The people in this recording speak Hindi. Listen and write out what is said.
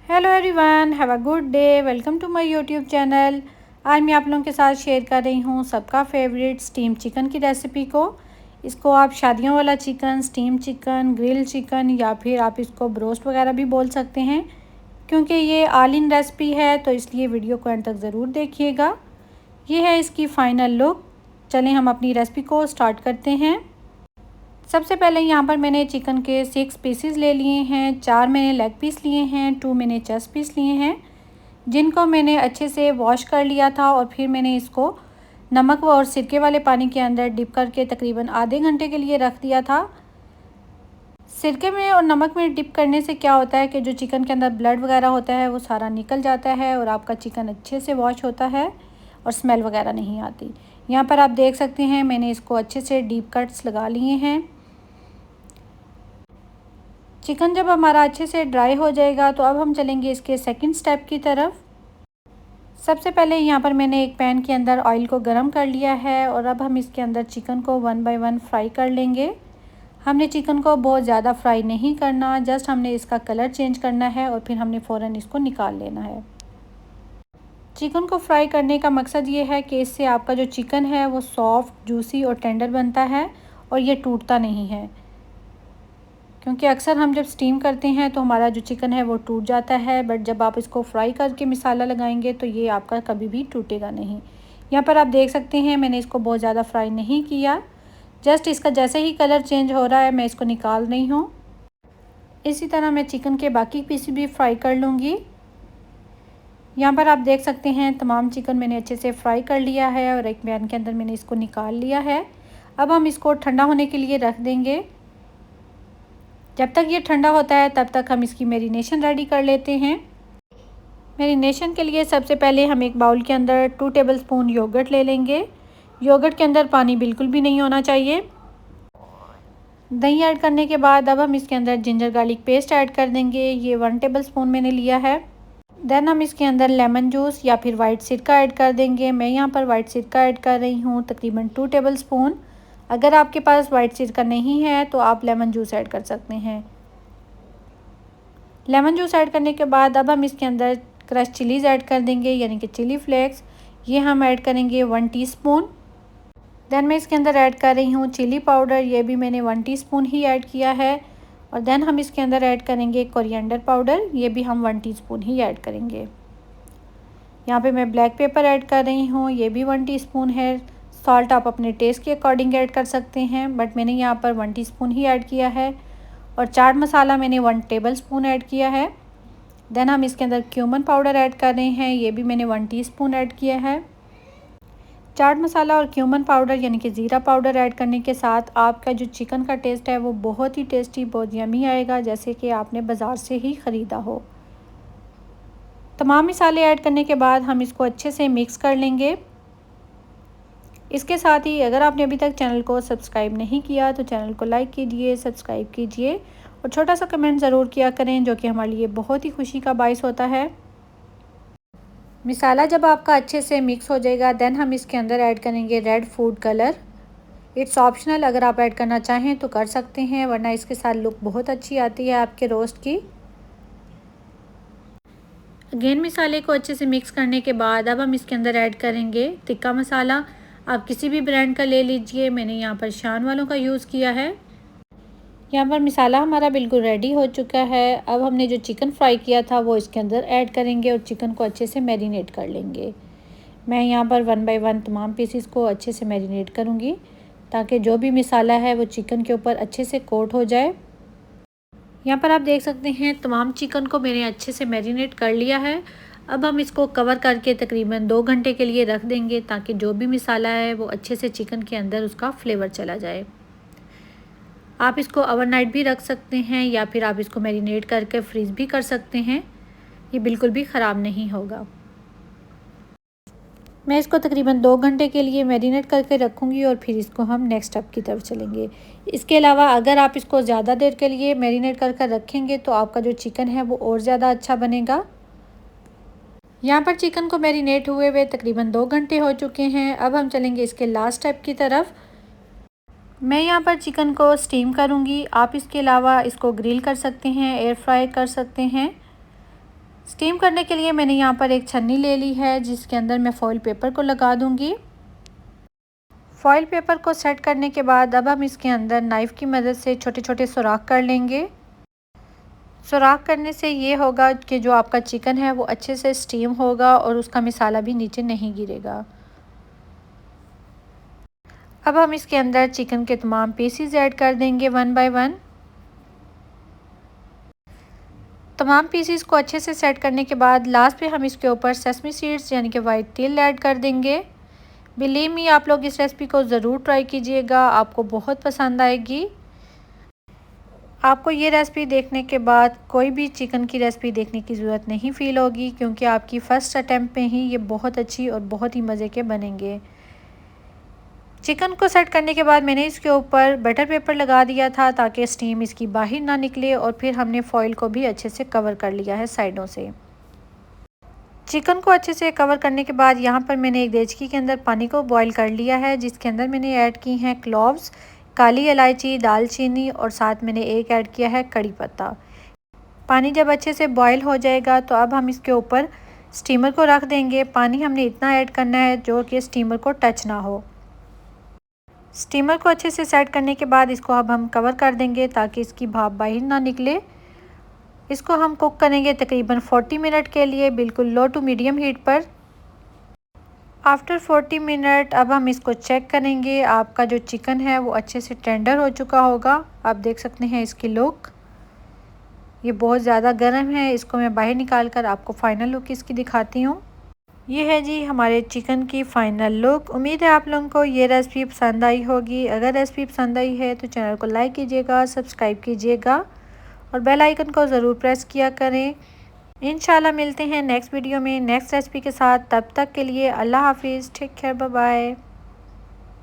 Hello everyone, have a good day. Welcome to my YouTube channel. आज मैं आप लोगों के साथ शेयर कर रही हूँ सबका फेवरेट स्टीम चिकन की रेसिपी को। इसको आप शादियों वाला chicken, steam chicken, grill chicken या फिर आप इसको ब्रोस्ट वगैरह भी बोल सकते हैं। क्योंकि ये ऑल इन रेसिपी है तो इसलिए वीडियो को एंड तक ज़रूर देखिएगा। ये है इसकी फ़ाइनल लुक। चलें हम अपनी रेसिपी को स्टार्ट करते हैं। सबसे पहले यहाँ पर मैंने चिकन के 6 पीसेस ले लिए हैं। 4 मैंने लेग पीस लिए हैं, 2 मैंने चेस्ट पीस लिए हैं, जिनको मैंने अच्छे से वॉश कर लिया था और फिर मैंने इसको नमक और सिरके वाले पानी के अंदर डिप करके तकरीबन आधे घंटे के लिए रख दिया था। सिरके में और नमक में डिप करने से क्या होता है कि जो चिकन के अंदर ब्लड वगैरह होता है वो सारा निकल जाता है और आपका चिकन अच्छे से वॉश होता है और स्मेल वगैरह नहीं आती। यहाँ पर आप देख सकते हैं मैंने इसको अच्छे से डीप कट्स लगा लिए हैं। चिकन जब हमारा अच्छे से ड्राई हो जाएगा तो अब हम चलेंगे इसके सेकंड स्टेप की तरफ। सबसे पहले यहाँ पर मैंने एक पैन के अंदर ऑयल को गरम कर लिया है और अब हम इसके अंदर चिकन को 1 बाय 1 फ्राई कर लेंगे। हमने चिकन को बहुत ज़्यादा फ्राई नहीं करना, जस्ट हमने इसका कलर चेंज करना है और फिर हमने फ़ौरन इसको निकाल लेना है। चिकन को फ्राई करने का मकसद ये है कि इससे आपका जो चिकन है वो सॉफ्ट, जूसी और टेंडर बनता है और ये टूटता नहीं है। क्योंकि अक्सर हम जब स्टीम करते हैं तो हमारा जो चिकन है वो टूट जाता है, बट जब आप इसको फ्राई करके मसाला लगाएंगे तो ये आपका कभी भी टूटेगा नहीं। यहाँ पर आप देख सकते हैं मैंने इसको बहुत ज़्यादा फ्राई नहीं किया, जस्ट इसका जैसे ही कलर चेंज हो रहा है मैं इसको निकाल रही हूँ। इसी तरह मैं चिकन के बाकी पीस भी फ्राई कर लूँगी। यहाँ पर आप देख सकते हैं तमाम चिकन मैंने अच्छे से फ्राई कर लिया है और एक पैन के अंदर मैंने इसको निकाल लिया है। अब हम इसको ठंडा होने के लिए रख देंगे। जब तक ये ठंडा होता है तब तक हम इसकी मैरिनेशन रेडी कर लेते हैं। मैरिनेशन के लिए सबसे पहले हम एक बाउल के अंदर 2 टेबलस्पून योगर्ट ले लेंगे। योगर्ट के अंदर पानी बिल्कुल भी नहीं होना चाहिए। दही ऐड करने के बाद अब हम इसके अंदर जिंजर गार्लिक पेस्ट ऐड कर देंगे। ये 1 टेबलस्पून मैंने लिया है। देन हम इसके अंदर लेमन जूस या फिर वाइट सिरका ऐड कर देंगे। मैं यहाँ पर वाइट सिरका ऐड कर रही हूँ तकरीबन 2 टेबलस्पून। अगर आपके पास वाइट सिरका नहीं है तो आप लेमन जूस ऐड कर सकते हैं। लेमन जूस ऐड करने के बाद अब हम इसके अंदर क्रश चिलीज़ ऐड कर देंगे, यानी कि चिली फ्लेक्स। ये हम ऐड करेंगे 1 टीस्पून। देन मैं इसके अंदर ऐड कर रही हूँ चिली पाउडर, ये भी मैंने 1 टीस्पून ही ऐड किया है। और देन हम इसके अंदर ऐड करेंगे कोरिएंडर पाउडर, ये भी हम 1 टीस्पून ही ऐड करेंगे। यहाँ पे मैं ब्लैक पेपर ऐड कर रही हूँ, ये भी 1 टीस्पून है। सॉल्ट आप अपने टेस्ट के अकॉर्डिंग ऐड कर सकते हैं, बट मैंने यहाँ पर 1 टीस्पून ही ऐड किया है। और चाट मसाला मैंने 1 टेबलस्पून ऐड किया है। देन हम इसके अंदर क्यूमन पाउडर ऐड कर रहे हैं, ये भी मैंने 1 टीस्पून ऐड किया है। चाट मसाला और क्यूमन पाउडर यानी कि ज़ीरा पाउडर ऐड करने के साथ आपका जो चिकन का टेस्ट है वो बहुत ही टेस्टी, बहुत यमी आएगा, जैसे कि आपने बाज़ार से ही ख़रीदा हो। तमाम मसाले ऐड करने के बाद हम इसको अच्छे से मिक्स कर लेंगे। इसके साथ ही अगर आपने अभी तक चैनल को सब्सक्राइब नहीं किया तो चैनल को लाइक कीजिए, सब्सक्राइब कीजिए और छोटा सा कमेंट ज़रूर किया करें, जो कि हमारे लिए बहुत ही खुशी का बायस होता है। मसाला जब आपका अच्छे से मिक्स हो जाएगा देन हम इसके अंदर ऐड करेंगे red food colour. It's optional, अगर आप ऐड करना चाहें तो कर सकते हैं, वरना इसके साथ लुक बहुत अच्छी आती है आपके रोस्ट की। अगेन मसाले को अच्छे से मिक्स करने के बाद अब हम इसके अंदर ऐड करेंगे टिक्का मसाला। आप किसी भी ब्रांड का ले लीजिए, मैंने यहाँ पर शान वालों का यूज़ किया है। यहाँ पर मसाला हमारा बिल्कुल रेडी हो चुका है। अब हमने जो चिकन फ्राई किया था वो इसके अंदर ऐड करेंगे और चिकन को अच्छे से मैरिनेट कर लेंगे। मैं यहाँ पर 1 बाय 1 तमाम पीसेस को अच्छे से मैरिनेट करूँगी ताकि जो भी मसाला है वो चिकन के ऊपर अच्छे से कोट हो जाए। यहाँ पर आप देख सकते हैं तमाम चिकन को मैंने अच्छे से मैरिनेट कर लिया है। अब हम इसको कवर करके तकरीबन 2 घंटे के लिए रख देंगे ताकि जो भी मसाला है वो अच्छे से चिकन के अंदर उसका फ्लेवर चला जाए। आप इसको ओवरनाइट भी रख सकते हैं या फिर आप इसको मैरिनेट करके फ्रीज़ भी कर सकते हैं, ये बिल्कुल भी ख़राब नहीं होगा। मैं इसको तकरीबन 2 घंटे के लिए मैरिनेट करके रखूँगी और फिर इसको हम नेक्स्ट स्टेप की तरफ चलेंगे। इसके अलावा अगर आप इसको ज़्यादा देर के लिए मैरिनेट करके रखेंगे तो आपका जो चिकन है वो और ज़्यादा अच्छा बनेगा। यहाँ पर चिकन को मैरिनेट हुए तकरीबन 2 घंटे हो चुके हैं। अब हम चलेंगे इसके लास्ट स्टेप की तरफ। मैं यहाँ पर चिकन को स्टीम करूँगी। आप इसके अलावा इसको ग्रिल कर सकते हैं, एयर फ्राई कर सकते हैं। स्टीम करने के लिए मैंने यहाँ पर एक छन्नी ले ली है जिसके अंदर मैं फॉइल पेपर को लगा दूँगी। फॉइल पेपर को सेट करने के बाद अब हम इसके अंदर नाइफ़ की मदद से छोटे छोटे सुराख कर लेंगे। सुराख करने से ये होगा कि जो आपका चिकन है वो अच्छे से स्टीम होगा और उसका मसाला भी नीचे नहीं गिरेगा। अब हम इसके अंदर चिकन के तमाम पीसेस ऐड कर देंगे 1 बाय 1। तमाम पीसेस को अच्छे से सेट करने के बाद लास्ट पे हम इसके ऊपर सेसमी सीड्स यानी कि वाइट तिल ऐड कर देंगे। बिलीव मी, आप लोग इस रेसिपी को ज़रूर ट्राई कीजिएगा, आपको बहुत पसंद आएगी। आपको ये रेसिपी देखने के बाद कोई भी चिकन की रेसिपी देखने की ज़रूरत नहीं फ़ील होगी, क्योंकि आपकी फ़र्स्ट अटैम्प्ट पे ही ये बहुत अच्छी और बहुत ही मज़े के बनेंगे। चिकन को सेट करने के बाद मैंने इसके ऊपर बटर पेपर लगा दिया था ताकि स्टीम इसकी बाहर ना निकले, और फिर हमने फॉइल को भी अच्छे से कवर कर लिया है साइडों से। चिकन को अच्छे से कवर करने के बाद यहाँ पर मैंने एक देचकी के अंदर पानी को बॉईल कर लिया है, जिसके अंदर मैंने ऐड की हैं क्लोव्स, काली इलायची, दालचीनी और साथ मैंने एक ऐड किया है कड़ी पत्ता। पानी जब अच्छे से बॉईल हो जाएगा तो अब हम इसके ऊपर स्टीमर को रख देंगे। पानी हमने इतना ऐड करना है जो कि स्टीमर को टच ना हो। स्टीमर को अच्छे से सेट करने के बाद इसको अब हम कवर कर देंगे ताकि इसकी भाप बाहर ना निकले। इसको हम कुक करेंगे तकरीबन 40 मिनट के लिए, बिल्कुल लो टू मीडियम हीट पर। आफ्टर 40 मिनट अब हम इसको चेक करेंगे। आपका जो चिकन है वो अच्छे से टेंडर हो चुका होगा। आप देख सकते हैं इसकी लुक, ये बहुत ज़्यादा गर्म है। इसको मैं बाहर निकाल कर आपको फ़ाइनल लुक इसकी दिखाती हूँ। ये है जी हमारे चिकन की फ़ाइनल लुक। उम्मीद है आप लोगों को ये रेसिपी पसंद आई होगी। अगर रेसिपी पसंद आई है तो चैनल को लाइक कीजिएगा, सब्सक्राइब कीजिएगा और बेल आइकन को ज़रूर प्रेस किया करें। इंशाल्लाह मिलते हैं नेक्स्ट वीडियो में नेक्स्ट रेसिपी के साथ। तब तक के लिए अल्लाह हाफिज़, टेक केयर, बाय बाय।